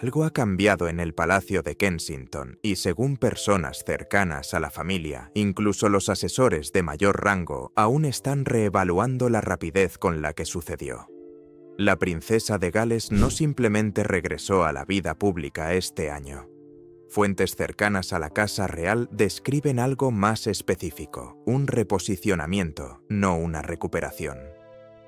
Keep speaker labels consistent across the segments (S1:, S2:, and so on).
S1: Algo ha cambiado en el Palacio de Kensington y según personas cercanas a la familia, incluso los asesores de mayor rango aún están reevaluando la rapidez con la que sucedió. La princesa de Gales no simplemente regresó a la vida pública este año. Fuentes cercanas a la Casa Real describen algo más específico, un reposicionamiento, no una recuperación.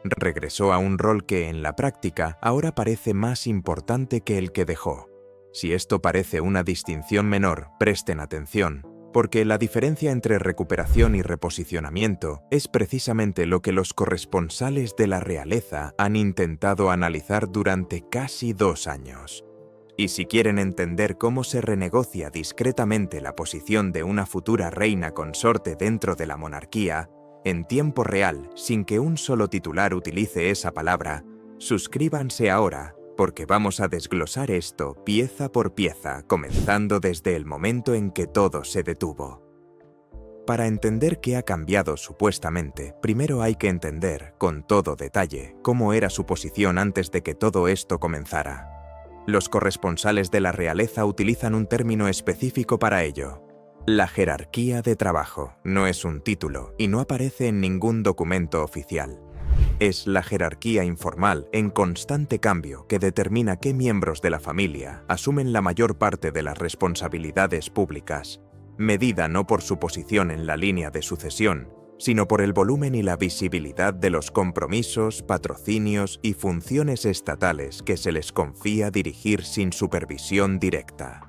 S1: Regresó a un rol que, en la práctica, ahora parece más importante que el que dejó. Si esto parece una distinción menor, presten atención, porque la diferencia entre recuperación y reposicionamiento es precisamente lo que los corresponsales de la realeza han intentado analizar durante casi 2 años. Y si quieren entender cómo se renegocia discretamente la posición de una futura reina consorte dentro de la monarquía, en tiempo real, sin que un solo titular utilice esa palabra, suscríbanse ahora, porque vamos a desglosar esto pieza por pieza, comenzando desde el momento en que todo se detuvo. Para entender qué ha cambiado supuestamente, primero hay que entender, con todo detalle, cómo era su posición antes de que todo esto comenzara. Los corresponsales de la realeza utilizan un término específico para ello. La jerarquía de trabajo no es un título y no aparece en ningún documento oficial. Es la jerarquía informal en constante cambio que determina qué miembros de la familia asumen la mayor parte de las responsabilidades públicas, medida no por su posición en la línea de sucesión, sino por el volumen y la visibilidad de los compromisos, patrocinios y funciones estatales que se les confía dirigir sin supervisión directa.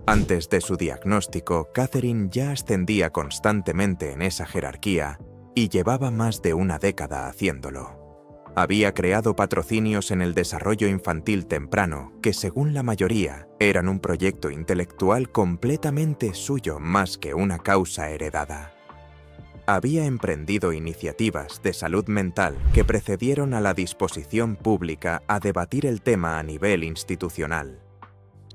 S1: Antes de su diagnóstico, Catherine ya ascendía constantemente en esa jerarquía y llevaba más de una década haciéndolo. Había creado patrocinios en el desarrollo infantil temprano que, según la mayoría, eran un proyecto intelectual completamente suyo más que una causa heredada. Había emprendido iniciativas de salud mental que precedieron a la disposición pública a debatir el tema a nivel institucional.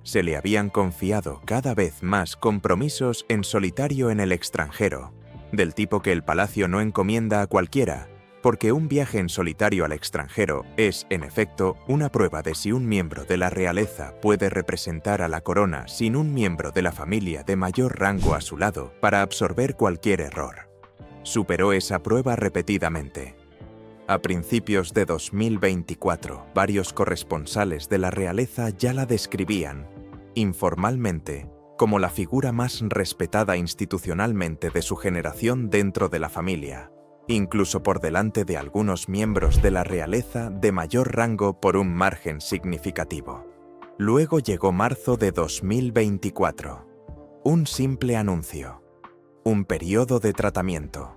S1: Se le habían confiado cada vez más compromisos en solitario en el extranjero, del tipo que el palacio no encomienda a cualquiera, porque un viaje en solitario al extranjero es, en efecto, una prueba de si un miembro de la realeza puede representar a la corona sin un miembro de la familia de mayor rango a su lado para absorber cualquier error. Superó esa prueba repetidamente. A principios de 2024, varios corresponsales de la realeza ya la describían, informalmente, como la figura más respetada institucionalmente de su generación dentro de la familia, incluso por delante de algunos miembros de la realeza de mayor rango por un margen significativo. Luego llegó marzo de 2024. Un simple anuncio. Un periodo de tratamiento.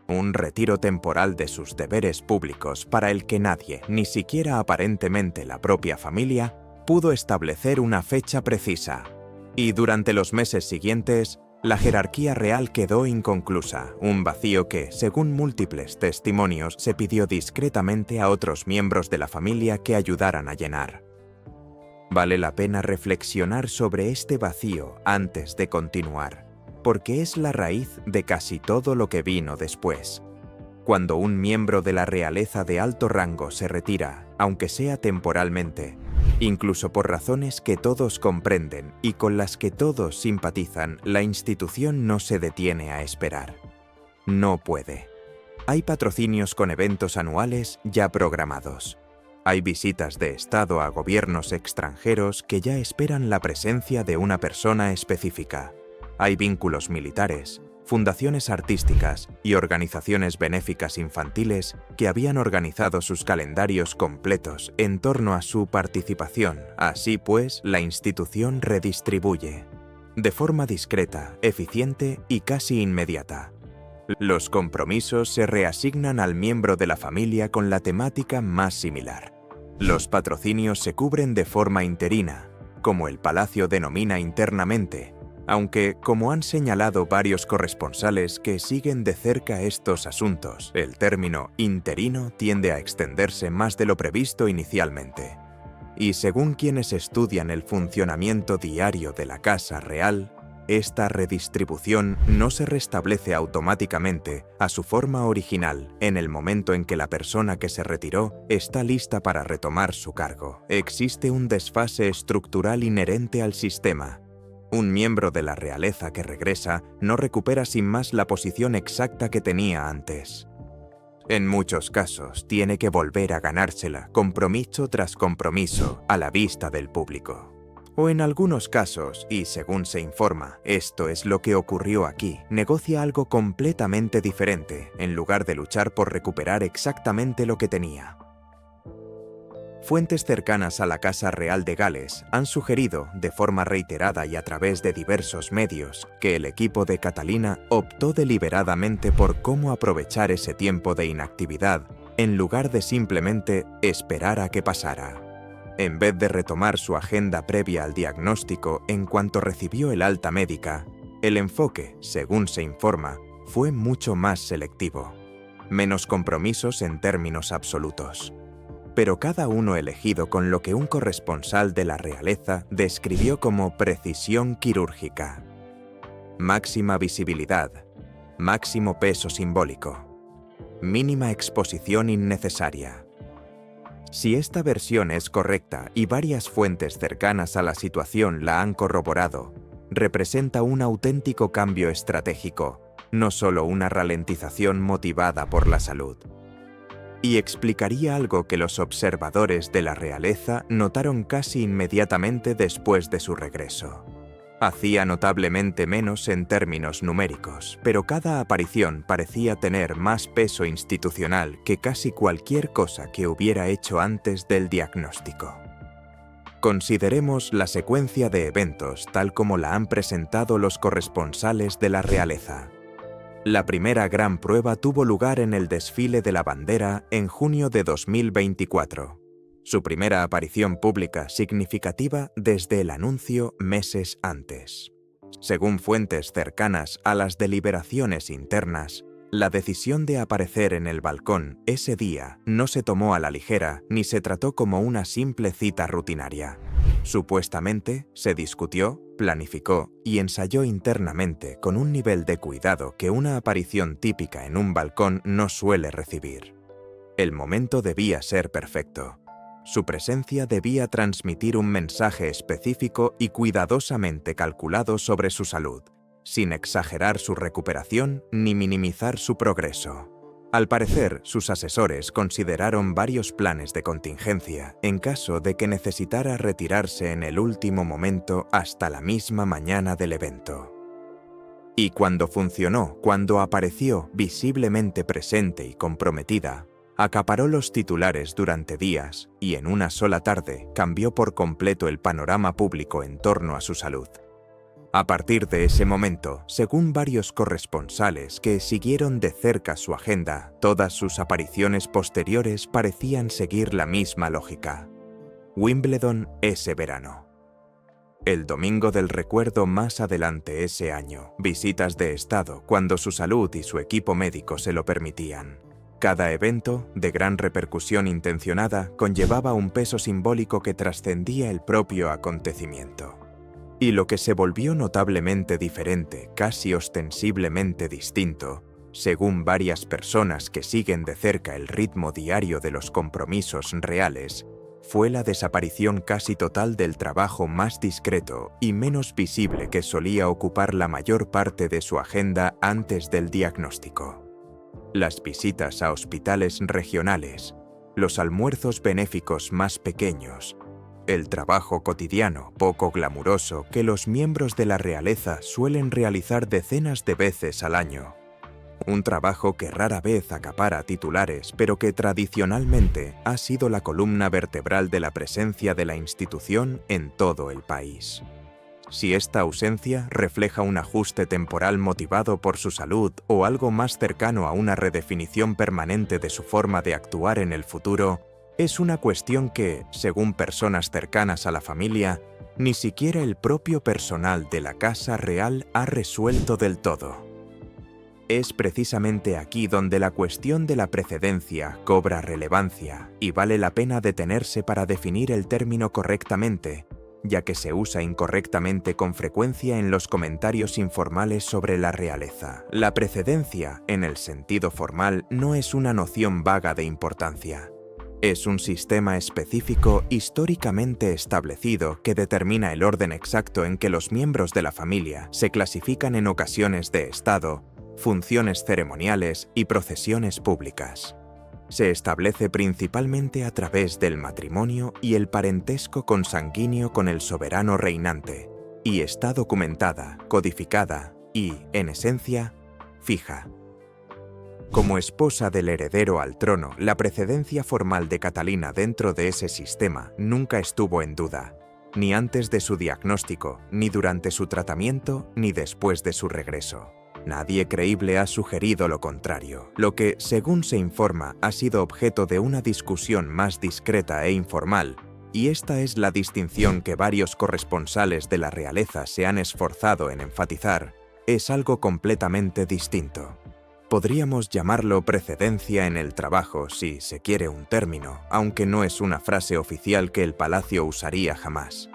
S1: Un retiro temporal de sus deberes públicos para el que nadie, ni siquiera aparentemente la propia familia, pudo establecer una fecha precisa. Y durante los meses siguientes, la jerarquía real quedó inconclusa, un vacío que, según múltiples testimonios, se pidió discretamente a otros miembros de la familia que ayudaran a llenar. Vale la pena reflexionar sobre este vacío antes de continuar, porque es la raíz de casi todo lo que vino después. Cuando un miembro de la realeza de alto rango se retira, aunque sea temporalmente, incluso por razones que todos comprenden y con las que todos simpatizan, la institución no se detiene a esperar. No puede. Hay patrocinios con eventos anuales ya programados. Hay visitas de Estado a gobiernos extranjeros que ya esperan la presencia de una persona específica. Hay vínculos militares, fundaciones artísticas y organizaciones benéficas infantiles que habían organizado sus calendarios completos en torno a su participación. Así pues, la institución redistribuye, de forma discreta, eficiente y casi inmediata. Los compromisos se reasignan al miembro de la familia con la temática más similar. Los patrocinios se cubren de forma interina, como el palacio denomina internamente, aunque, como han señalado varios corresponsales que siguen de cerca estos asuntos, el término interino tiende a extenderse más de lo previsto inicialmente. Y según quienes estudian el funcionamiento diario de la Casa Real, esta redistribución no se restablece automáticamente a su forma original en el momento en que la persona que se retiró está lista para retomar su cargo. Existe un desfase estructural inherente al sistema. Un miembro de la realeza que regresa no recupera sin más la posición exacta que tenía antes. En muchos casos, tiene que volver a ganársela, compromiso tras compromiso, a la vista del público. O en algunos casos, y según se informa, esto es lo que ocurrió aquí, negocia algo completamente diferente, en lugar de luchar por recuperar exactamente lo que tenía. Fuentes cercanas a la Casa Real de Gales han sugerido, de forma reiterada y a través de diversos medios, que el equipo de Catalina optó deliberadamente por cómo aprovechar ese tiempo de inactividad, en lugar de simplemente esperar a que pasara. En vez de retomar su agenda previa al diagnóstico en cuanto recibió el alta médica, el enfoque, según se informa, fue mucho más selectivo. Menos compromisos en términos absolutos. Pero cada uno elegido con lo que un corresponsal de la realeza describió como precisión quirúrgica. Máxima visibilidad, máximo peso simbólico, mínima exposición innecesaria. Si esta versión es correcta y varias fuentes cercanas a la situación la han corroborado, representa un auténtico cambio estratégico, no solo una ralentización motivada por la salud. Y explicaría algo que los observadores de la realeza notaron casi inmediatamente después de su regreso. Hacía notablemente menos en términos numéricos, pero cada aparición parecía tener más peso institucional que casi cualquier cosa que hubiera hecho antes del diagnóstico. Consideremos la secuencia de eventos tal como la han presentado los corresponsales de la realeza. La primera gran prueba tuvo lugar en el desfile de la bandera en junio de 2024. Su primera aparición pública significativa desde el anuncio meses antes. Según fuentes cercanas a las deliberaciones internas, la decisión de aparecer en el balcón ese día no se tomó a la ligera ni se trató como una simple cita rutinaria. Supuestamente, se discutió, planificó y ensayó internamente con un nivel de cuidado que una aparición típica en un balcón no suele recibir. El momento debía ser perfecto. Su presencia debía transmitir un mensaje específico y cuidadosamente calculado sobre su salud, sin exagerar su recuperación ni minimizar su progreso. Al parecer, sus asesores consideraron varios planes de contingencia en caso de que necesitara retirarse en el último momento hasta la misma mañana del evento. Y cuando funcionó, cuando apareció visiblemente presente y comprometida, acaparó los titulares durante días y en una sola tarde cambió por completo el panorama público en torno a su salud. A partir de ese momento, según varios corresponsales que siguieron de cerca su agenda, todas sus apariciones posteriores parecían seguir la misma lógica. Wimbledon ese verano. El domingo del recuerdo más adelante ese año, visitas de estado cuando su salud y su equipo médico se lo permitían. Cada evento, de gran repercusión intencionada, conllevaba un peso simbólico que trascendía el propio acontecimiento. Y lo que se volvió notablemente diferente, casi ostensiblemente distinto, según varias personas que siguen de cerca el ritmo diario de los compromisos reales, fue la desaparición casi total del trabajo más discreto y menos visible que solía ocupar la mayor parte de su agenda antes del diagnóstico. Las visitas a hospitales regionales, los almuerzos benéficos más pequeños, el trabajo cotidiano poco glamuroso que los miembros de la realeza suelen realizar decenas de veces al año. Un trabajo que rara vez acapara titulares, pero que tradicionalmente ha sido la columna vertebral de la presencia de la institución en todo el país. Si esta ausencia refleja un ajuste temporal motivado por su salud o algo más cercano a una redefinición permanente de su forma de actuar en el futuro, es una cuestión que, según personas cercanas a la familia, ni siquiera el propio personal de la Casa Real ha resuelto del todo. Es precisamente aquí donde la cuestión de la precedencia cobra relevancia y vale la pena detenerse para definir el término correctamente, ya que se usa incorrectamente con frecuencia en los comentarios informales sobre la realeza. La precedencia, en el sentido formal, no es una noción vaga de importancia. Es un sistema específico históricamente establecido que determina el orden exacto en que los miembros de la familia se clasifican en ocasiones de Estado, funciones ceremoniales y procesiones públicas. Se establece principalmente a través del matrimonio y el parentesco consanguíneo con el soberano reinante, y está documentada, codificada y, en esencia, fija. Como esposa del heredero al trono, la precedencia formal de Catalina dentro de ese sistema nunca estuvo en duda, ni antes de su diagnóstico, ni durante su tratamiento, ni después de su regreso. Nadie creíble ha sugerido lo contrario, lo que, según se informa, ha sido objeto de una discusión más discreta e informal, y esta es la distinción que varios corresponsales de la realeza se han esforzado en enfatizar, es algo completamente distinto. Podríamos llamarlo precedencia en el trabajo si se quiere un término, aunque no es una frase oficial que el palacio usaría jamás.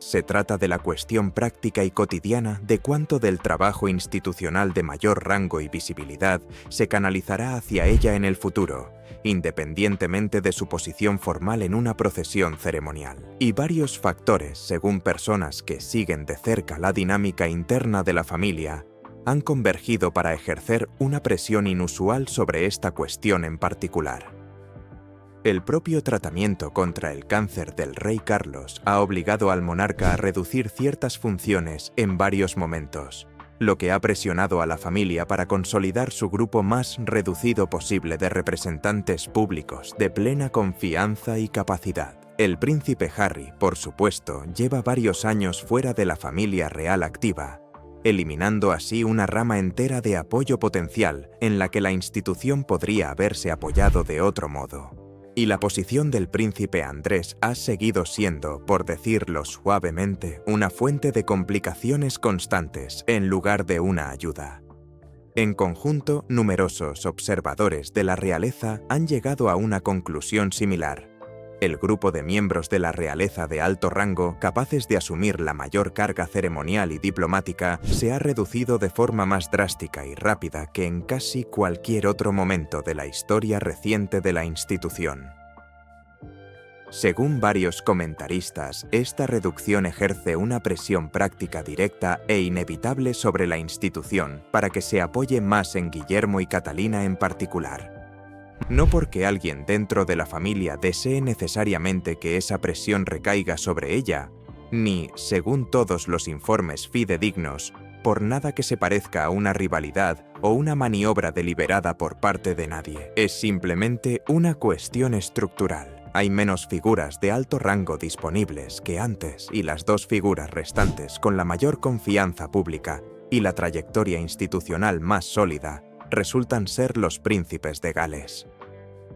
S1: Se trata de la cuestión práctica y cotidiana de cuánto del trabajo institucional de mayor rango y visibilidad se canalizará hacia ella en el futuro, independientemente de su posición formal en una procesión ceremonial. Y varios factores, según personas que siguen de cerca la dinámica interna de la familia, han convergido para ejercer una presión inusual sobre esta cuestión en particular. El propio tratamiento contra el cáncer del rey Carlos ha obligado al monarca a reducir ciertas funciones en varios momentos, lo que ha presionado a la familia para consolidar su grupo más reducido posible de representantes públicos de plena confianza y capacidad. El príncipe Harry, por supuesto, lleva varios años fuera de la familia real activa, eliminando así una rama entera de apoyo potencial en la que la institución podría haberse apoyado de otro modo. Y la posición del príncipe Andrés ha seguido siendo, por decirlo suavemente, una fuente de complicaciones constantes en lugar de una ayuda. En conjunto, numerosos observadores de la realeza han llegado a una conclusión similar. El grupo de miembros de la realeza de alto rango, capaces de asumir la mayor carga ceremonial y diplomática, se ha reducido de forma más drástica y rápida que en casi cualquier otro momento de la historia reciente de la institución. Según varios comentaristas, esta reducción ejerce una presión práctica directa e inevitable sobre la institución para que se apoye más en Guillermo y Catalina en particular. No porque alguien dentro de la familia desee necesariamente que esa presión recaiga sobre ella, ni, según todos los informes fidedignos, por nada que se parezca a una rivalidad o una maniobra deliberada por parte de nadie. Es simplemente una cuestión estructural. Hay menos figuras de alto rango disponibles que antes y las dos figuras restantes con la mayor confianza pública y la trayectoria institucional más sólida resultan ser los príncipes de Gales.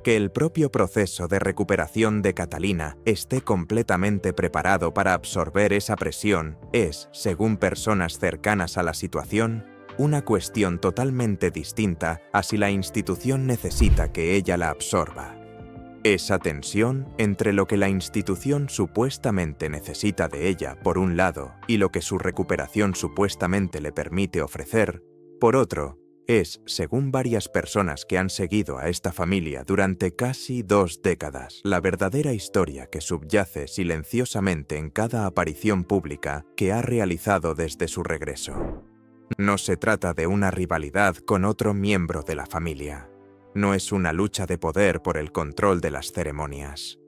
S1: Que el propio proceso de recuperación de Catalina esté completamente preparado para absorber esa presión es, según personas cercanas a la situación, una cuestión totalmente distinta a si la institución necesita que ella la absorba. Esa tensión entre lo que la institución supuestamente necesita de ella, por un lado, y lo que su recuperación supuestamente le permite ofrecer, por otro, es, según varias personas que han seguido a esta familia durante casi 2 décadas, la verdadera historia que subyace silenciosamente en cada aparición pública que ha realizado desde su regreso. No se trata de una rivalidad con otro miembro de la familia. No es una lucha de poder por el control de las ceremonias.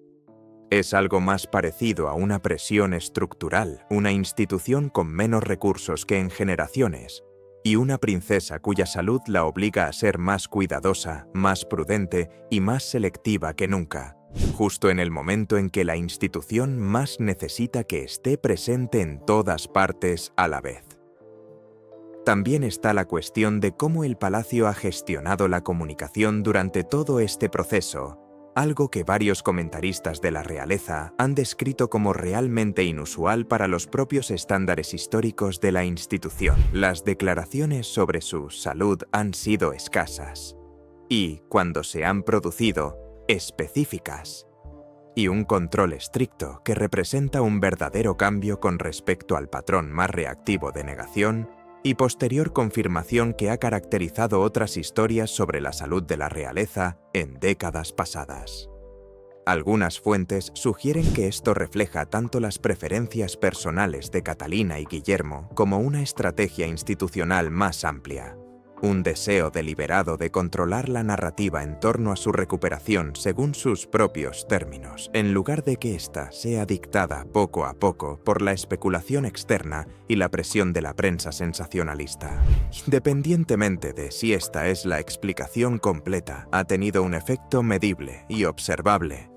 S1: Es algo más parecido a una presión estructural, una institución con menos recursos que en generaciones, y una princesa cuya salud la obliga a ser más cuidadosa, más prudente y más selectiva que nunca, justo en el momento en que la institución más necesita que esté presente en todas partes a la vez. También está la cuestión de cómo el palacio ha gestionado la comunicación durante todo este proceso, algo que varios comentaristas de la realeza han descrito como realmente inusual para los propios estándares históricos de la institución. Las declaraciones sobre su salud han sido escasas y, cuando se han producido, específicas. y un control estricto que representa un verdadero cambio con respecto al patrón más reactivo de negación y posterior confirmación que ha caracterizado otras historias sobre la salud de la realeza en décadas pasadas. Algunas fuentes sugieren que esto refleja tanto las preferencias personales de Catalina y Guillermo como una estrategia institucional más amplia, un deseo deliberado de controlar la narrativa en torno a su recuperación según sus propios términos, en lugar de que ésta sea dictada poco a poco por la especulación externa y la presión de la prensa sensacionalista. Independientemente de si esta es la explicación completa, ha tenido un efecto medible y observable.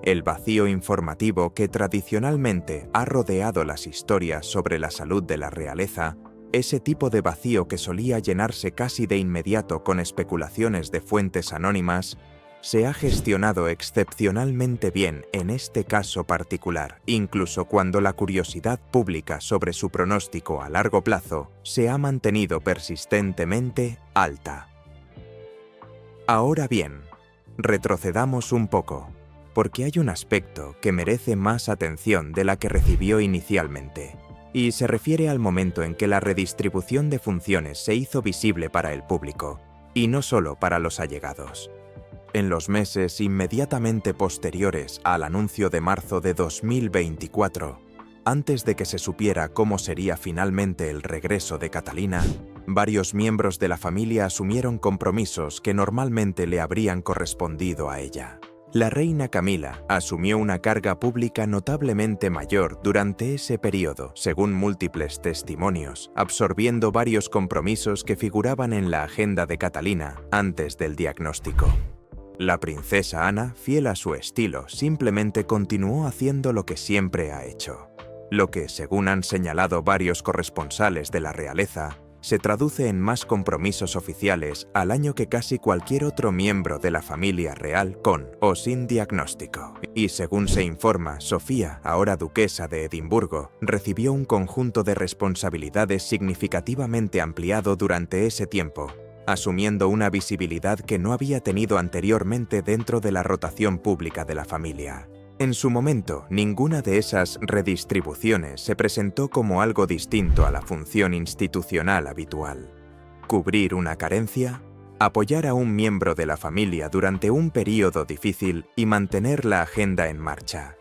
S1: El vacío informativo que tradicionalmente ha rodeado las historias sobre la salud de la realeza, ese tipo de vacío que solía llenarse casi de inmediato con especulaciones de fuentes anónimas, se ha gestionado excepcionalmente bien en este caso particular, incluso cuando la curiosidad pública sobre su pronóstico a largo plazo se ha mantenido persistentemente alta. Ahora bien, retrocedamos un poco, porque hay un aspecto que merece más atención de la que recibió inicialmente, y se refiere al momento en que la redistribución de funciones se hizo visible para el público, y no solo para los allegados. En los meses inmediatamente posteriores al anuncio de marzo de 2024, antes de que se supiera cómo sería finalmente el regreso de Catalina, varios miembros de la familia asumieron compromisos que normalmente le habrían correspondido a ella. La reina Camila asumió una carga pública notablemente mayor durante ese periodo, según múltiples testimonios, absorbiendo varios compromisos que figuraban en la agenda de Catalina antes del diagnóstico. La princesa Ana, fiel a su estilo, simplemente continuó haciendo lo que siempre ha hecho, lo que, según han señalado varios corresponsales de la realeza, se traduce en más compromisos oficiales al año que casi cualquier otro miembro de la familia real con o sin diagnóstico. Y según se informa, Sofía, ahora duquesa de Edimburgo, recibió un conjunto de responsabilidades significativamente ampliado durante ese tiempo, asumiendo una visibilidad que no había tenido anteriormente dentro de la rotación pública de la familia. En su momento, ninguna de esas redistribuciones se presentó como algo distinto a la función institucional habitual. Cubrir una carencia, apoyar a un miembro de la familia durante un período difícil y mantener la agenda en marcha.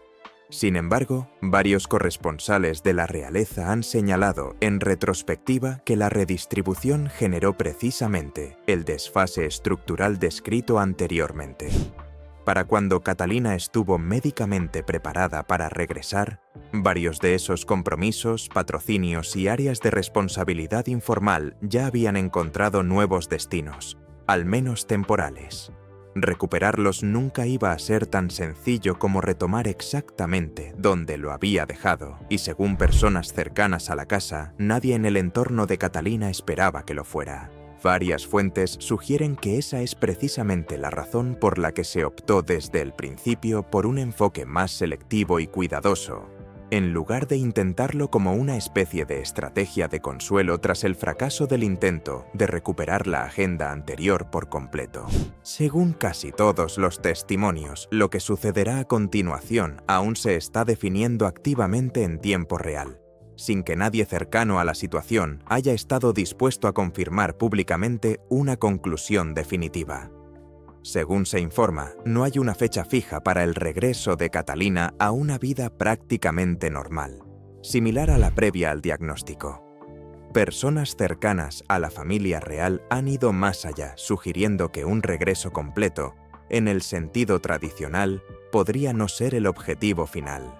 S1: Sin embargo, varios corresponsales de la realeza han señalado en retrospectiva que la redistribución generó precisamente el desfase estructural descrito anteriormente. Para cuando Catalina estuvo médicamente preparada para regresar, varios de esos compromisos, patrocinios y áreas de responsabilidad informal ya habían encontrado nuevos destinos, al menos temporales. Recuperarlos nunca iba a ser tan sencillo como retomar exactamente donde lo había dejado, y según personas cercanas a la casa, nadie en el entorno de Catalina esperaba que lo fuera. Varias fuentes sugieren que esa es precisamente la razón por la que se optó desde el principio por un enfoque más selectivo y cuidadoso, en lugar de intentarlo como una especie de estrategia de consuelo tras el fracaso del intento de recuperar la agenda anterior por completo. Según casi todos los testimonios, lo que sucederá a continuación aún se está definiendo activamente en tiempo real, sin que nadie cercano a la situación haya estado dispuesto a confirmar públicamente una conclusión definitiva. Según se informa, no hay una fecha fija para el regreso de Catalina a una vida prácticamente normal, similar a la previa al diagnóstico. Personas cercanas a la familia real han ido más allá, sugiriendo que un regreso completo, en el sentido tradicional, podría no ser el objetivo final.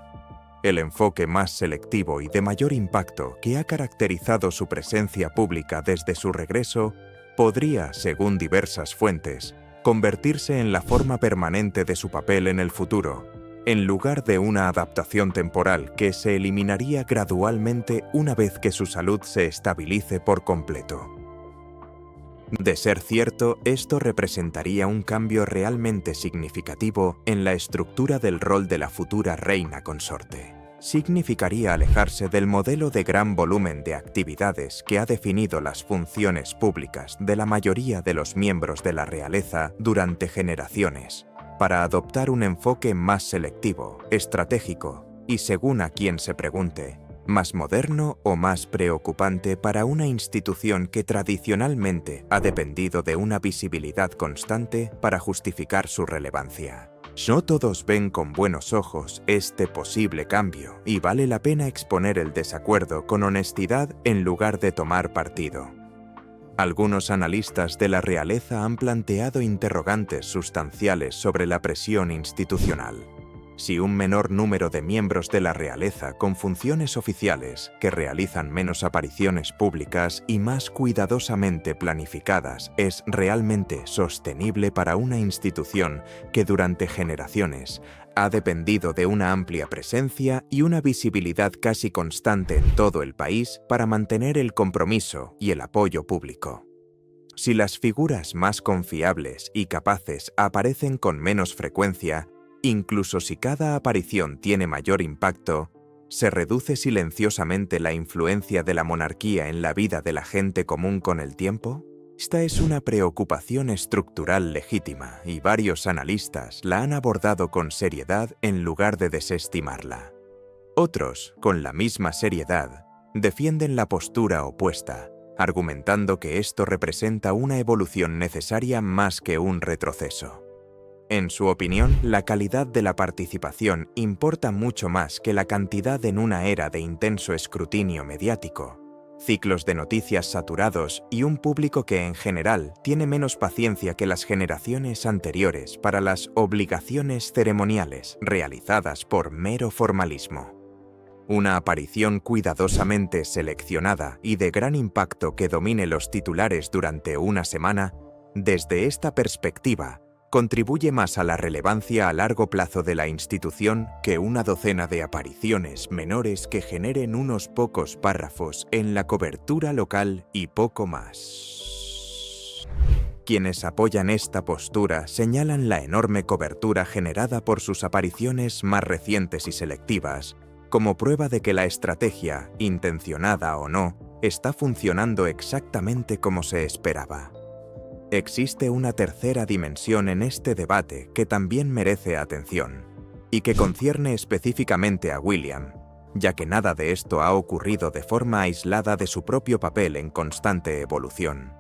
S1: El enfoque más selectivo y de mayor impacto que ha caracterizado su presencia pública desde su regreso podría, según diversas fuentes, convertirse en la forma permanente de su papel en el futuro, en lugar de una adaptación temporal que se eliminaría gradualmente una vez que su salud se estabilice por completo. De ser cierto, esto representaría un cambio realmente significativo en la estructura del rol de la futura reina consorte. Significaría alejarse del modelo de gran volumen de actividades que ha definido las funciones públicas de la mayoría de los miembros de la realeza durante generaciones, para adoptar un enfoque más selectivo, estratégico y, según a quien se pregunte, más moderno o más preocupante para una institución que tradicionalmente ha dependido de una visibilidad constante para justificar su relevancia. No todos ven con buenos ojos este posible cambio y vale la pena exponer el desacuerdo con honestidad en lugar de tomar partido. Algunos analistas de la realeza han planteado interrogantes sustanciales sobre la presión institucional. Si un menor número de miembros de la realeza con funciones oficiales, que realizan menos apariciones públicas y más cuidadosamente planificadas, es realmente sostenible para una institución que durante generaciones ha dependido de una amplia presencia y una visibilidad casi constante en todo el país para mantener el compromiso y el apoyo público. Si las figuras más confiables y capaces aparecen con menos frecuencia, incluso si cada aparición tiene mayor impacto, ¿se reduce silenciosamente la influencia de la monarquía en la vida de la gente común con el tiempo? Esta es una preocupación estructural legítima y varios analistas la han abordado con seriedad en lugar de desestimarla. Otros, con la misma seriedad, defienden la postura opuesta, argumentando que esto representa una evolución necesaria más que un retroceso. En su opinión, la calidad de la participación importa mucho más que la cantidad en una era de intenso escrutinio mediático, ciclos de noticias saturados y un público que en general tiene menos paciencia que las generaciones anteriores para las obligaciones ceremoniales realizadas por mero formalismo. Una aparición cuidadosamente seleccionada y de gran impacto que domine los titulares durante una semana, desde esta perspectiva, contribuye más a la relevancia a largo plazo de la institución que una docena de apariciones menores que generen unos pocos párrafos en la cobertura local y poco más. Quienes apoyan esta postura señalan la enorme cobertura generada por sus apariciones más recientes y selectivas, como prueba de que la estrategia, intencionada o no, está funcionando exactamente como se esperaba. Existe una tercera dimensión en este debate que también merece atención, y que concierne específicamente a William, ya que nada de esto ha ocurrido de forma aislada de su propio papel en constante evolución.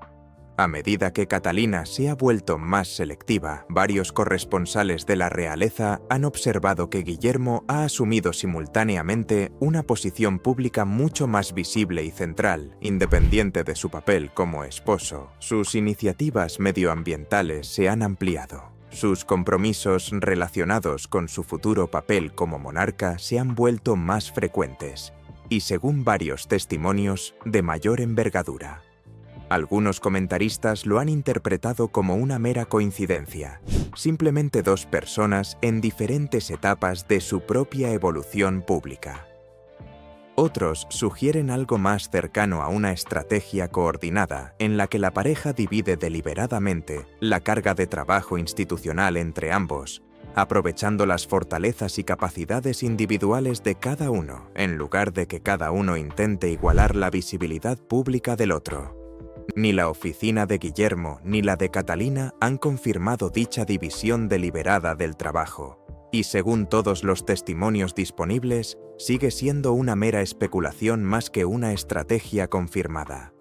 S1: A medida que Catalina se ha vuelto más selectiva, varios corresponsales de la realeza han observado que Guillermo ha asumido simultáneamente una posición pública mucho más visible y central, independiente de su papel como esposo. Sus iniciativas medioambientales se han ampliado. Sus compromisos relacionados con su futuro papel como monarca se han vuelto más frecuentes y, según varios testimonios, de mayor envergadura. Algunos comentaristas lo han interpretado como una mera coincidencia, simplemente dos personas en diferentes etapas de su propia evolución pública. Otros sugieren algo más cercano a una estrategia coordinada en la que la pareja divide deliberadamente la carga de trabajo institucional entre ambos, aprovechando las fortalezas y capacidades individuales de cada uno, en lugar de que cada uno intente igualar la visibilidad pública del otro. Ni la oficina de Guillermo ni la de Catalina han confirmado dicha división deliberada del trabajo, y según todos los testimonios disponibles, sigue siendo una mera especulación más que una estrategia confirmada.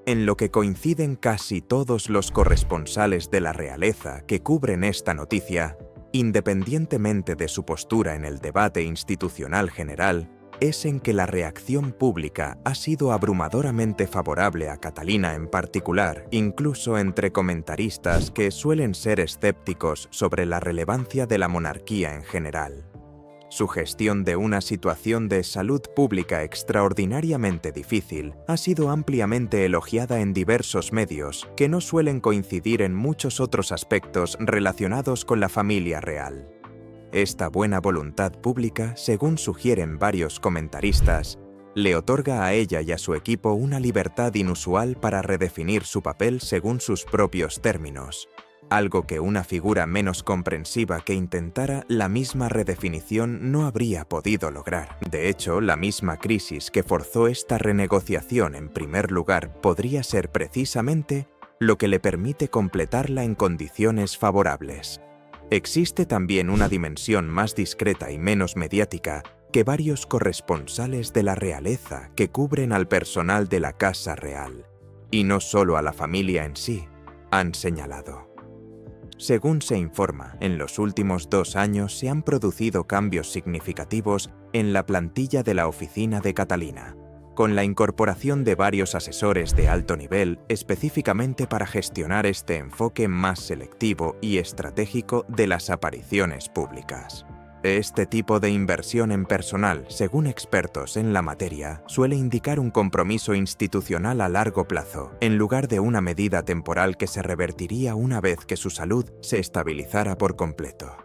S1: En lo que coinciden casi todos los corresponsales de la realeza que cubren esta noticia, independientemente de su postura en el debate institucional general, es en que la reacción pública ha sido abrumadoramente favorable a Catalina en particular, incluso entre comentaristas que suelen ser escépticos sobre la relevancia de la monarquía en general. Su gestión de una situación de salud pública extraordinariamente difícil ha sido ampliamente elogiada en diversos medios que no suelen coincidir en muchos otros aspectos relacionados con la familia real. Esta buena voluntad pública, según sugieren varios comentaristas, le otorga a ella y a su equipo una libertad inusual para redefinir su papel según sus propios términos, algo que una figura menos comprensiva que intentara la misma redefinición no habría podido lograr. De hecho, la misma crisis que forzó esta renegociación en primer lugar podría ser precisamente lo que le permite completarla en condiciones favorables. Existe también una dimensión más discreta y menos mediática que varios corresponsales de la realeza que cubren al personal de la Casa Real, y no solo a la familia en sí, han señalado. Según se informa, en los últimos 2 años se han producido cambios significativos en la plantilla de la oficina de Catalina, con la incorporación de varios asesores de alto nivel específicamente para gestionar este enfoque más selectivo y estratégico de las apariciones públicas. Este tipo de inversión en personal, según expertos en la materia, suele indicar un compromiso institucional a largo plazo, en lugar de una medida temporal que se revertiría una vez que su salud se estabilizara por completo.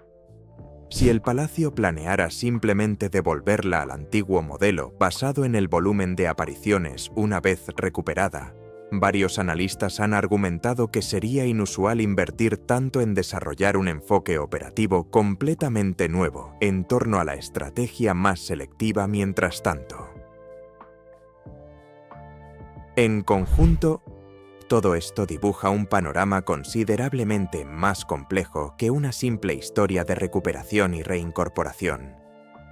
S1: Si el Palacio planeara simplemente devolverla al antiguo modelo basado en el volumen de apariciones una vez recuperada, varios analistas han argumentado que sería inusual invertir tanto en desarrollar un enfoque operativo completamente nuevo en torno a la estrategia más selectiva mientras tanto. En conjunto, todo esto dibuja un panorama considerablemente más complejo que una simple historia de recuperación y reincorporación.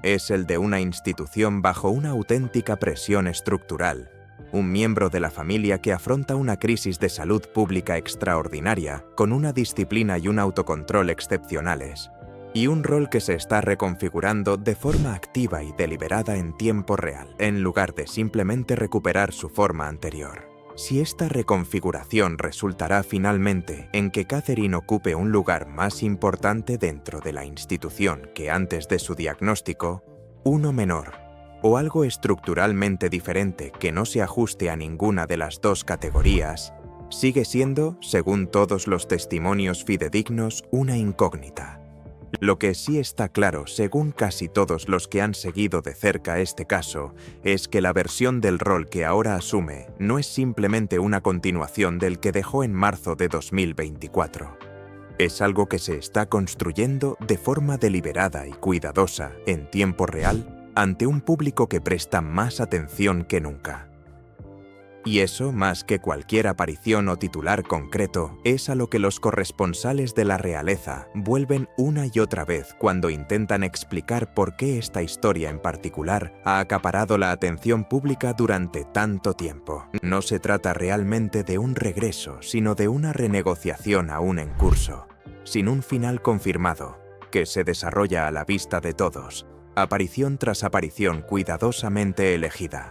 S1: Es el de una institución bajo una auténtica presión estructural, un miembro de la familia que afronta una crisis de salud pública extraordinaria con una disciplina y un autocontrol excepcionales, y un rol que se está reconfigurando de forma activa y deliberada en tiempo real, en lugar de simplemente recuperar su forma anterior. Si esta reconfiguración resultará finalmente en que Catherine ocupe un lugar más importante dentro de la institución que antes de su diagnóstico, uno menor, o algo estructuralmente diferente que no se ajuste a ninguna de las dos categorías, sigue siendo, según todos los testimonios fidedignos, una incógnita. Lo que sí está claro, según casi todos los que han seguido de cerca este caso, es que la versión del rol que ahora asume no es simplemente una continuación del que dejó en marzo de 2024. Es algo que se está construyendo de forma deliberada y cuidadosa, en tiempo real, ante un público que presta más atención que nunca. Y eso, más que cualquier aparición o titular concreto, es a lo que los corresponsales de la realeza vuelven una y otra vez cuando intentan explicar por qué esta historia en particular ha acaparado la atención pública durante tanto tiempo. No se trata realmente de un regreso, sino de una renegociación aún en curso, sin un final confirmado, que se desarrolla a la vista de todos, aparición tras aparición cuidadosamente elegida.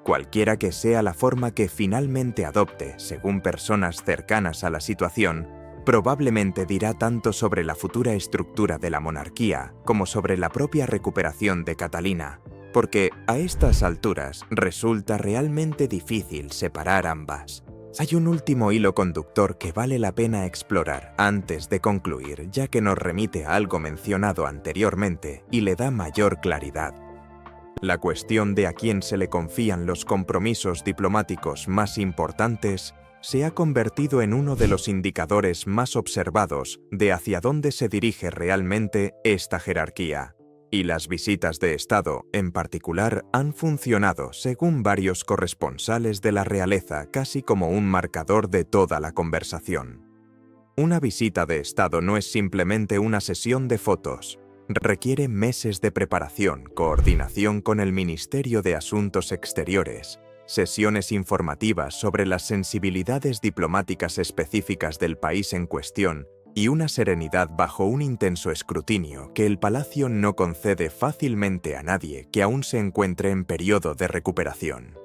S1: Cualquiera que sea la forma que finalmente adopte, según personas cercanas a la situación, probablemente dirá tanto sobre la futura estructura de la monarquía como sobre la propia recuperación de Catalina, porque a estas alturas resulta realmente difícil separar ambas. Hay un último hilo conductor que vale la pena explorar antes de concluir, ya que nos remite a algo mencionado anteriormente y le da mayor claridad. La cuestión de a quién se le confían los compromisos diplomáticos más importantes se ha convertido en uno de los indicadores más observados de hacia dónde se dirige realmente esta jerarquía. Y las visitas de Estado, en particular, han funcionado, según varios corresponsales de la realeza, casi como un marcador de toda la conversación. Una visita de Estado no es simplemente una sesión de fotos. Requiere meses de preparación, coordinación con el Ministerio de Asuntos Exteriores, sesiones informativas sobre las sensibilidades diplomáticas específicas del país en cuestión y una serenidad bajo un intenso escrutinio que el Palacio no concede fácilmente a nadie que aún se encuentre en periodo de recuperación.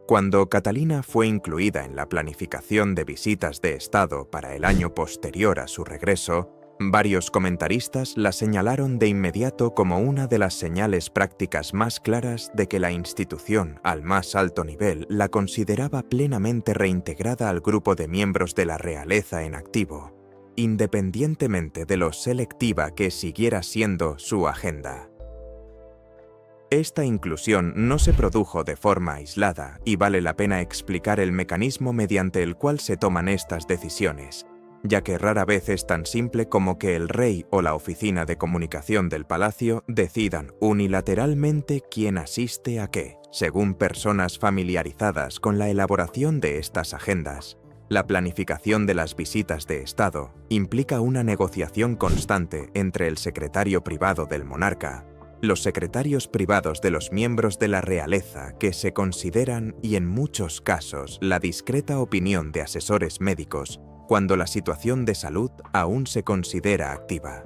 S1: Cuando Catalina fue incluida en la planificación de visitas de Estado para el año posterior a su regreso, varios comentaristas la señalaron de inmediato como una de las señales prácticas más claras de que la institución, al más alto nivel, la consideraba plenamente reintegrada al grupo de miembros de la realeza en activo, independientemente de lo selectiva que siguiera siendo su agenda. Esta inclusión no se produjo de forma aislada y vale la pena explicar el mecanismo mediante el cual se toman estas decisiones, ya que rara vez es tan simple como que el rey o la oficina de comunicación del palacio decidan unilateralmente quién asiste a qué, según personas familiarizadas con la elaboración de estas agendas. La planificación de las visitas de Estado implica una negociación constante entre el secretario privado del monarca, los secretarios privados de los miembros de la realeza que se consideran y en muchos casos la discreta opinión de asesores médicos cuando la situación de salud aún se considera activa.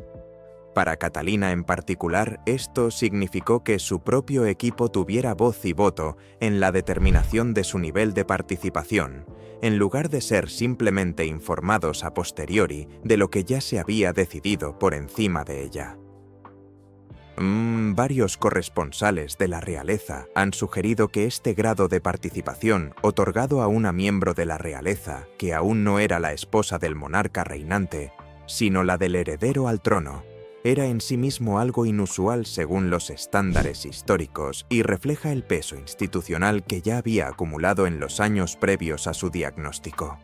S1: Para Catalina en particular, esto significó que su propio equipo tuviera voz y voto en la determinación de su nivel de participación, en lugar de ser simplemente informados a posteriori de lo que ya se había decidido por encima de ella. Varios corresponsales de la realeza han sugerido que este grado de participación otorgado a una miembro de la realeza, que aún no era la esposa del monarca reinante, sino la del heredero al trono, era en sí mismo algo inusual según los estándares históricos y refleja el peso institucional que ya había acumulado en los años previos a su diagnóstico.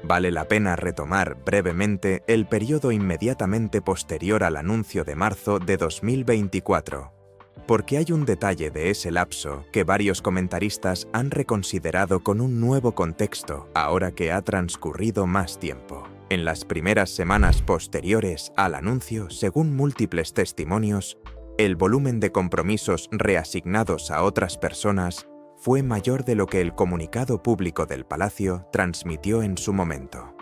S1: Vale la pena retomar brevemente el periodo inmediatamente posterior al anuncio de marzo de 2024, porque hay un detalle de ese lapso que varios comentaristas han reconsiderado con un nuevo contexto ahora que ha transcurrido más tiempo. En las primeras semanas posteriores al anuncio, según múltiples testimonios, el volumen de compromisos reasignados a otras personas fue mayor de lo que el comunicado público del Palacio transmitió en su momento.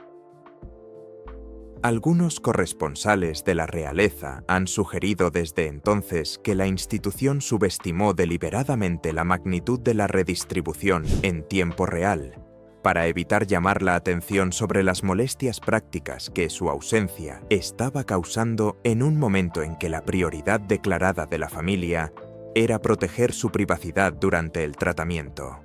S1: Algunos corresponsales de la realeza han sugerido desde entonces que la institución subestimó deliberadamente la magnitud de la redistribución en tiempo real, para evitar llamar la atención sobre las molestias prácticas que su ausencia estaba causando en un momento en que la prioridad declarada de la familia era proteger su privacidad durante el tratamiento.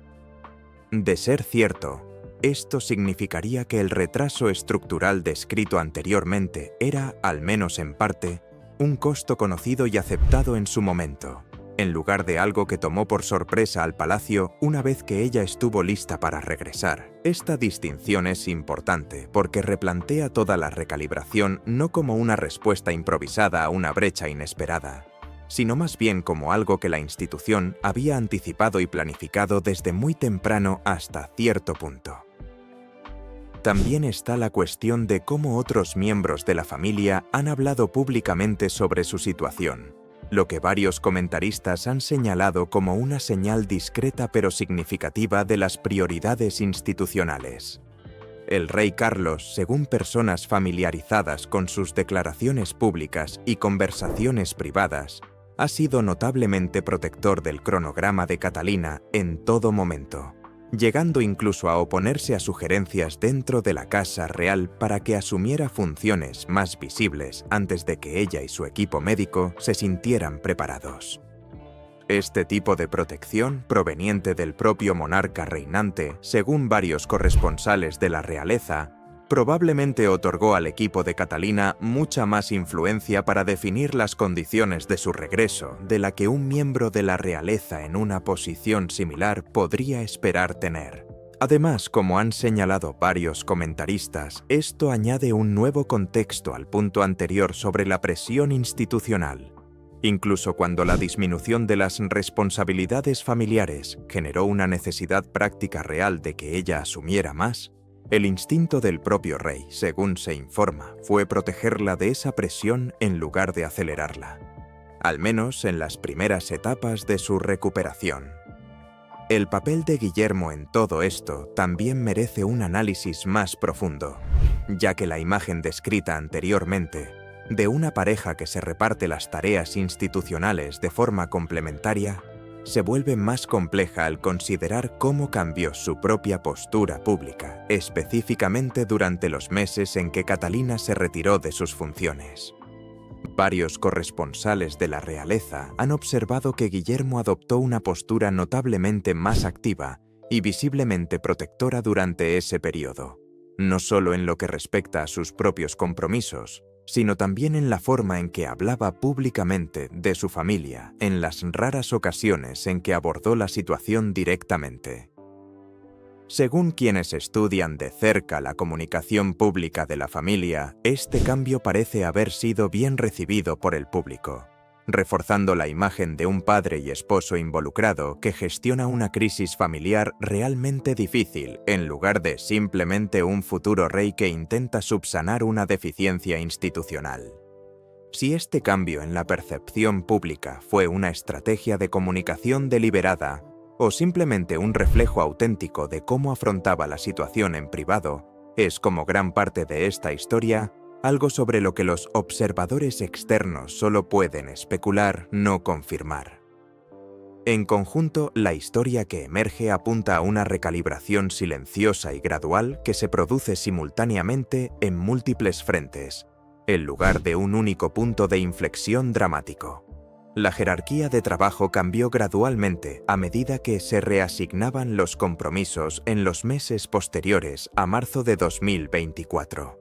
S1: De ser cierto, esto significaría que el retraso estructural descrito anteriormente era, al menos en parte, un costo conocido y aceptado en su momento, en lugar de algo que tomó por sorpresa al palacio una vez que ella estuvo lista para regresar. Esta distinción es importante porque replantea toda la recalibración no como una respuesta improvisada a una brecha inesperada, sino más bien como algo que la institución había anticipado y planificado desde muy temprano hasta cierto punto. También está la cuestión de cómo otros miembros de la familia han hablado públicamente sobre su situación, lo que varios comentaristas han señalado como una señal discreta pero significativa de las prioridades institucionales. El rey Carlos, según personas familiarizadas con sus declaraciones públicas y conversaciones privadas, ha sido notablemente protector del cronograma de Catalina en todo momento, llegando incluso a oponerse a sugerencias dentro de la Casa Real para que asumiera funciones más visibles antes de que ella y su equipo médico se sintieran preparados. Este tipo de protección, proveniente del propio monarca reinante, según varios corresponsales de la realeza, probablemente otorgó al equipo de Catalina mucha más influencia para definir las condiciones de su regreso de la que un miembro de la realeza en una posición similar podría esperar tener. Además, como han señalado varios comentaristas, esto añade un nuevo contexto al punto anterior sobre la presión institucional. Incluso cuando la disminución de las responsabilidades familiares generó una necesidad práctica real de que ella asumiera más, el instinto del propio rey, según se informa, fue protegerla de esa presión en lugar de acelerarla, al menos en las primeras etapas de su recuperación. El papel de Guillermo en todo esto también merece un análisis más profundo, ya que la imagen descrita anteriormente, de una pareja que se reparte las tareas institucionales de forma complementaria, se vuelve más compleja al considerar cómo cambió su propia postura pública, específicamente durante los meses en que Catalina se retiró de sus funciones. Varios corresponsales de la realeza han observado que Guillermo adoptó una postura notablemente más activa y visiblemente protectora durante ese periodo, no solo en lo que respecta a sus propios compromisos, sino también en la forma en que hablaba públicamente de su familia en las raras ocasiones en que abordó la situación directamente. Según quienes estudian de cerca la comunicación pública de la familia, este cambio parece haber sido bien recibido por el público, reforzando la imagen de un padre y esposo involucrado que gestiona una crisis familiar realmente difícil, en lugar de simplemente un futuro rey que intenta subsanar una deficiencia institucional. Si este cambio en la percepción pública fue una estrategia de comunicación deliberada o simplemente un reflejo auténtico de cómo afrontaba la situación en privado, es, como gran parte de esta historia, algo sobre lo que los observadores externos solo pueden especular, no confirmar. En conjunto, la historia que emerge apunta a una recalibración silenciosa y gradual que se produce simultáneamente en múltiples frentes, en lugar de un único punto de inflexión dramático. La jerarquía de trabajo cambió gradualmente a medida que se reasignaban los compromisos en los meses posteriores a marzo de 2024.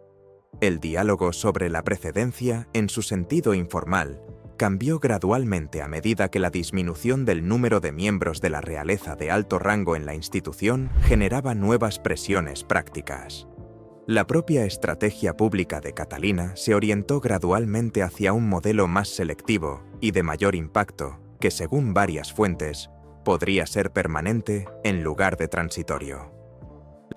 S1: El diálogo sobre la precedencia, en su sentido informal, cambió gradualmente a medida que la disminución del número de miembros de la realeza de alto rango en la institución generaba nuevas presiones prácticas. La propia estrategia pública de Catalina se orientó gradualmente hacia un modelo más selectivo y de mayor impacto, que según varias fuentes, podría ser permanente en lugar de transitorio.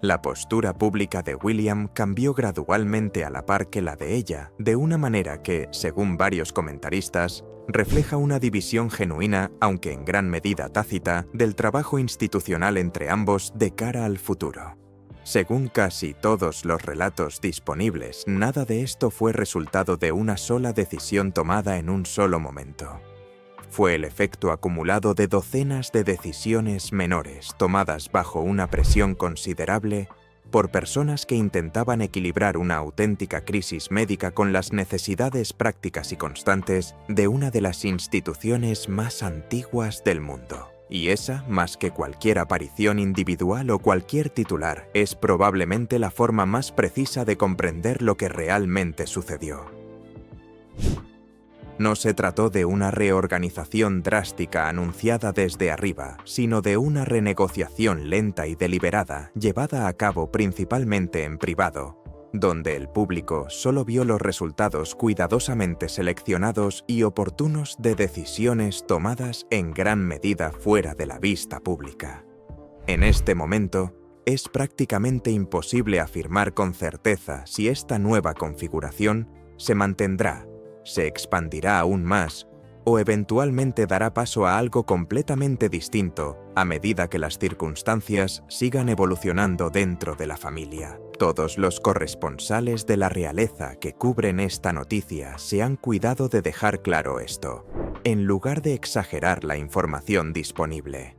S1: La postura pública de William cambió gradualmente a la par que la de ella, de una manera que, según varios comentaristas, refleja una división genuina, aunque en gran medida tácita, del trabajo institucional entre ambos de cara al futuro. Según casi todos los relatos disponibles, nada de esto fue resultado de una sola decisión tomada en un solo momento. Fue el efecto acumulado de docenas de decisiones menores tomadas bajo una presión considerable por personas que intentaban equilibrar una auténtica crisis médica con las necesidades prácticas y constantes de una de las instituciones más antiguas del mundo. Y esa, más que cualquier aparición individual o cualquier titular, es probablemente la forma más precisa de comprender lo que realmente sucedió. No se trató de una reorganización drástica anunciada desde arriba, sino de una renegociación lenta y deliberada, llevada a cabo principalmente en privado, donde el público solo vio los resultados cuidadosamente seleccionados y oportunos de decisiones tomadas en gran medida fuera de la vista pública. En este momento, es prácticamente imposible afirmar con certeza si esta nueva configuración se mantendrá, se expandirá aún más o eventualmente dará paso a algo completamente distinto a medida que las circunstancias sigan evolucionando dentro de la familia. Todos los corresponsales de la realeza que cubren esta noticia se han cuidado de dejar claro esto, en lugar de exagerar la información disponible.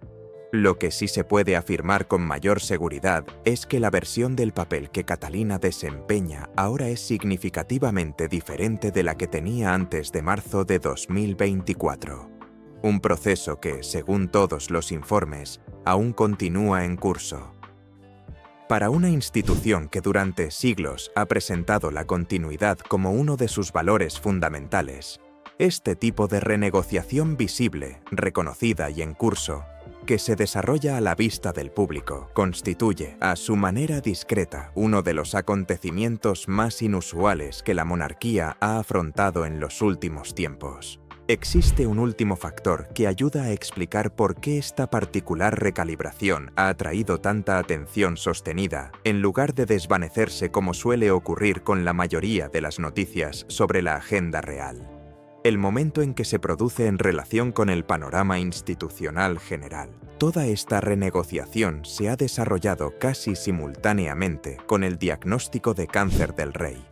S1: Lo que sí se puede afirmar con mayor seguridad es que la versión del papel que Catalina desempeña ahora es significativamente diferente de la que tenía antes de marzo de 2024. Un proceso que, según todos los informes, aún continúa en curso. Para una institución que durante siglos ha presentado la continuidad como uno de sus valores fundamentales, este tipo de renegociación visible, reconocida y en curso, que se desarrolla a la vista del público, constituye, a su manera discreta, uno de los acontecimientos más inusuales que la monarquía ha afrontado en los últimos tiempos. Existe un último factor que ayuda a explicar por qué esta particular recalibración ha atraído tanta atención sostenida, en lugar de desvanecerse como suele ocurrir con la mayoría de las noticias sobre la agenda real. El momento en que se produce en relación con el panorama institucional general. Toda esta renegociación se ha desarrollado casi simultáneamente con el diagnóstico de cáncer del rey,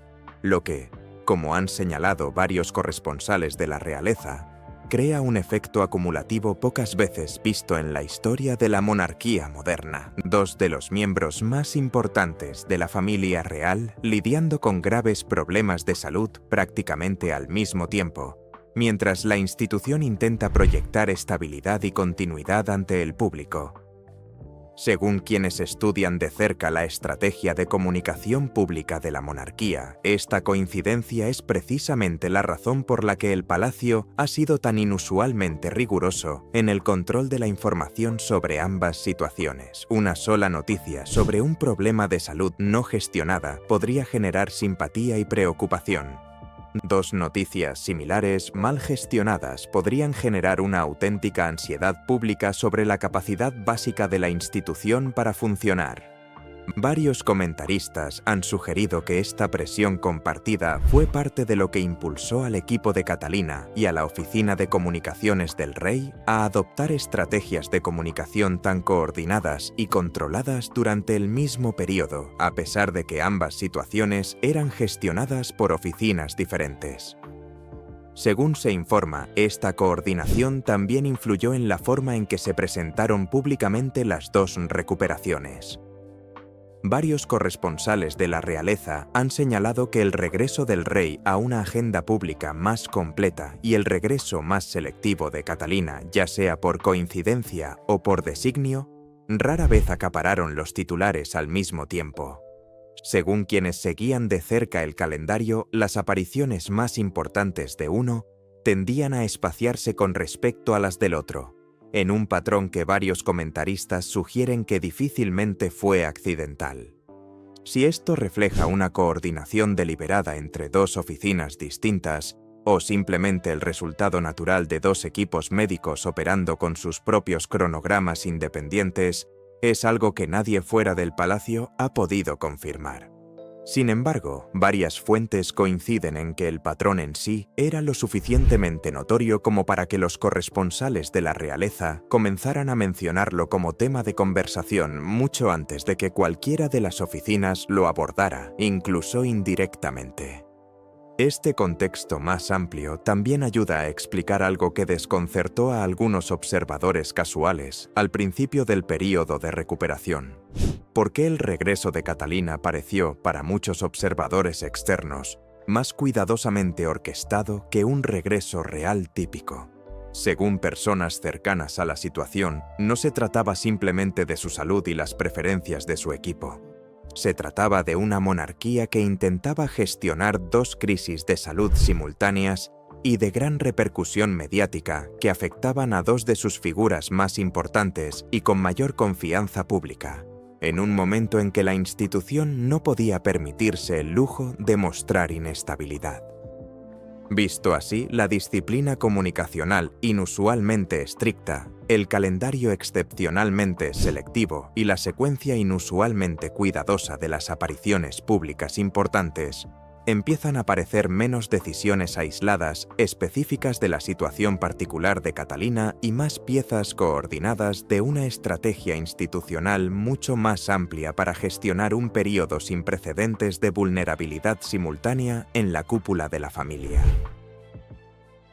S1: lo que, como han señalado varios corresponsales de la realeza, crea un efecto acumulativo pocas veces visto en la historia de la monarquía moderna. Dos de los miembros más importantes de la familia real lidiando con graves problemas de salud prácticamente al mismo tiempo, mientras la institución intenta proyectar estabilidad y continuidad ante el público. Según quienes estudian de cerca la estrategia de comunicación pública de la monarquía, esta coincidencia es precisamente la razón por la que el palacio ha sido tan inusualmente riguroso en el control de la información sobre ambas situaciones. Una sola noticia sobre un problema de salud no gestionada podría generar simpatía y preocupación, Dos noticias similares mal gestionadas podrían generar una auténtica ansiedad pública sobre la capacidad básica de la institución para funcionar. Varios comentaristas han sugerido que esta presión compartida fue parte de lo que impulsó al equipo de Catalina y a la Oficina de Comunicaciones del Rey a adoptar estrategias de comunicación tan coordinadas y controladas durante el mismo periodo, a pesar de que ambas situaciones eran gestionadas por oficinas diferentes. Según se informa, esta coordinación también influyó en la forma en que se presentaron públicamente las dos recuperaciones. Varios corresponsales de la realeza han señalado que el regreso del rey a una agenda pública más completa y el regreso más selectivo de Catalina, ya sea por coincidencia o por designio, rara vez acapararon los titulares al mismo tiempo. Según quienes seguían de cerca el calendario, las apariciones más importantes de uno tendían a espaciarse con respecto a las del otro, en un patrón que varios comentaristas sugieren que difícilmente fue accidental. Si esto refleja una coordinación deliberada entre dos oficinas distintas, o simplemente el resultado natural de dos equipos médicos operando con sus propios cronogramas independientes, es algo que nadie fuera del palacio ha podido confirmar. Sin embargo, varias fuentes coinciden en que el patrón en sí era lo suficientemente notorio como para que los corresponsales de la realeza comenzaran a mencionarlo como tema de conversación mucho antes de que cualquiera de las oficinas lo abordara, incluso indirectamente. Este contexto más amplio también ayuda a explicar algo que desconcertó a algunos observadores casuales al principio del período de recuperación. ¿Por qué el regreso de Catalina pareció, para muchos observadores externos, más cuidadosamente orquestado que un regreso real típico? Según personas cercanas a la situación, no se trataba simplemente de su salud y las preferencias de su equipo. Se trataba de una monarquía que intentaba gestionar dos crisis de salud simultáneas y de gran repercusión mediática que afectaban a dos de sus figuras más importantes y con mayor confianza pública, en un momento en que la institución no podía permitirse el lujo de mostrar inestabilidad. Visto así, la disciplina comunicacional inusualmente estricta, el calendario excepcionalmente selectivo y la secuencia inusualmente cuidadosa de las apariciones públicas importantes, empiezan a parecer menos decisiones aisladas específicas de la situación particular de Catalina y más piezas coordinadas de una estrategia institucional mucho más amplia para gestionar un periodo sin precedentes de vulnerabilidad simultánea en la cúpula de la familia.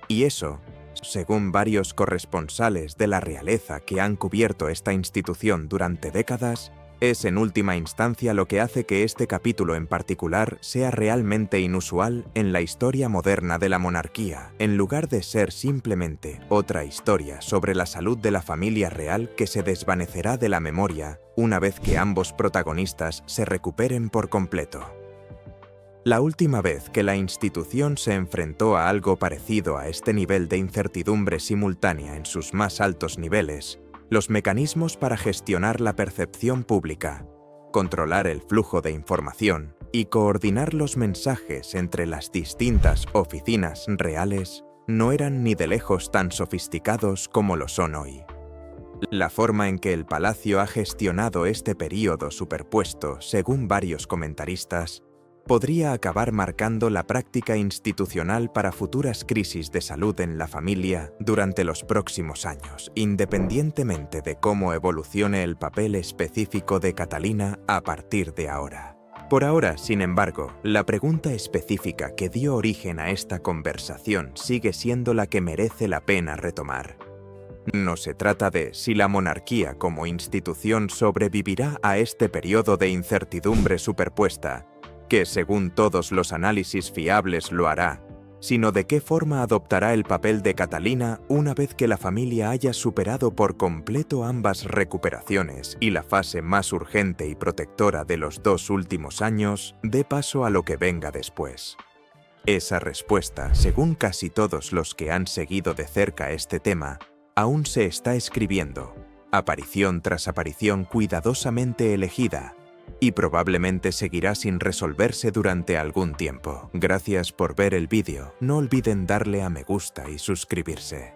S1: Y eso, según varios corresponsales de la realeza que han cubierto esta institución durante décadas, es en última instancia lo que hace que este capítulo en particular sea realmente inusual en la historia moderna de la monarquía, en lugar de ser simplemente otra historia sobre la salud de la familia real que se desvanecerá de la memoria una vez que ambos protagonistas se recuperen por completo. La última vez que la institución se enfrentó a algo parecido a este nivel de incertidumbre simultánea en sus más altos niveles, los mecanismos para gestionar la percepción pública, controlar el flujo de información y coordinar los mensajes entre las distintas oficinas reales no eran ni de lejos tan sofisticados como lo son hoy. La forma en que el palacio ha gestionado este período superpuesto, según varios comentaristas, podría acabar marcando la práctica institucional para futuras crisis de salud en la familia durante los próximos años, independientemente de cómo evolucione el papel específico de Catalina a partir de ahora. Por ahora, sin embargo, la pregunta específica que dio origen a esta conversación sigue siendo la que merece la pena retomar. No se trata de si la monarquía como institución sobrevivirá a este periodo de incertidumbre superpuesta, que según todos los análisis fiables lo hará, sino de qué forma adoptará el papel de Catalina una vez que la familia haya superado por completo ambas recuperaciones y la fase más urgente y protectora de los 2 últimos años dé paso a lo que venga después. Esa respuesta, según casi todos los que han seguido de cerca este tema, aún se está escribiendo, aparición tras aparición cuidadosamente elegida, y probablemente seguirá sin resolverse durante algún tiempo. Gracias por ver el vídeo, no olviden darle a me gusta y suscribirse.